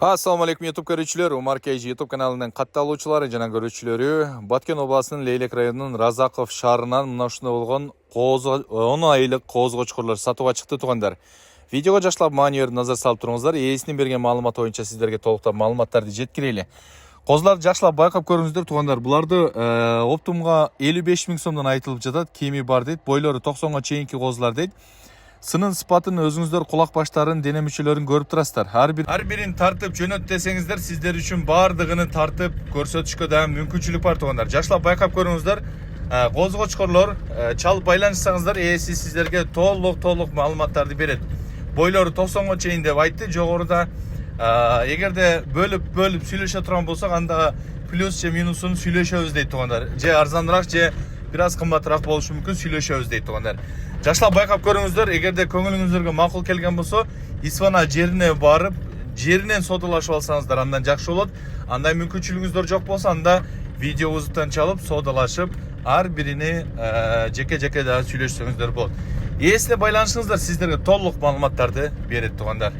Assalamu alaikum YouTube көрүүчүлөр. Умар Кейжи YouTube каналынын катталуучулары жана көрүүчүлөрү. Баткен областынын Лейлек районунун Разаков шаарынан мына ушундай болгон 10 айлык кооз кочкорлор сатууга чыкты туугандар. Видеого жаштап маанилүү назар салып туруңуздар. Ээсинин берген маалыматы боюнча сиздерге толуктап маалыматтарды жеткирели. Козларды жакшылап байкап көрүңүздөр туугандар. Буларды оптумга 55 000 сомдон айтылып жатат. Кеми бар дейт. Бойлору 90га чейинки козлар дейт. Сынын сыпатын өзүңүздөр кулак баштарын, дене мүчөлөрүн көрүп турасыздар. Ар бирин тартып жөнөт десеңиздер, сиздер үчүн баардыгын тартып көрсөтүшкө да мүмкүнчүлүк бар туугандар. Жаштап байкап көрүңүздөр. Коз кочкорлор чалып байланышсаңыздар, ээси сиздерге толук маалыматтарды берет. Бойлору 90га чейин деп айтты. Жогоруда эгерде бөлүп сүйлөшө турган болсок, анда плюс же минусун сүйлөшөбүз дейт туугандар. Же арзаныраак, же бир аз кымбатыраак болушу мүмкүн, сүйлөшөбүз дейт туугандар. Жаштап байкап көрүңүздөр. Эгерде көңүлүңүздөргө макул келген болсо, Исфана жерине барып, жеринен содалашып алсаңыздар, андан жакшы болот. Андай мүмкүнчүлүгүңүздөр жок болсо, анда видеобуздан чалып, содалашып, ар бирини жеке да сүйлөшсөңүздөр болот. Ээсине байланышыңыздар, сиздерге толук маалыматтарды берет туугандар.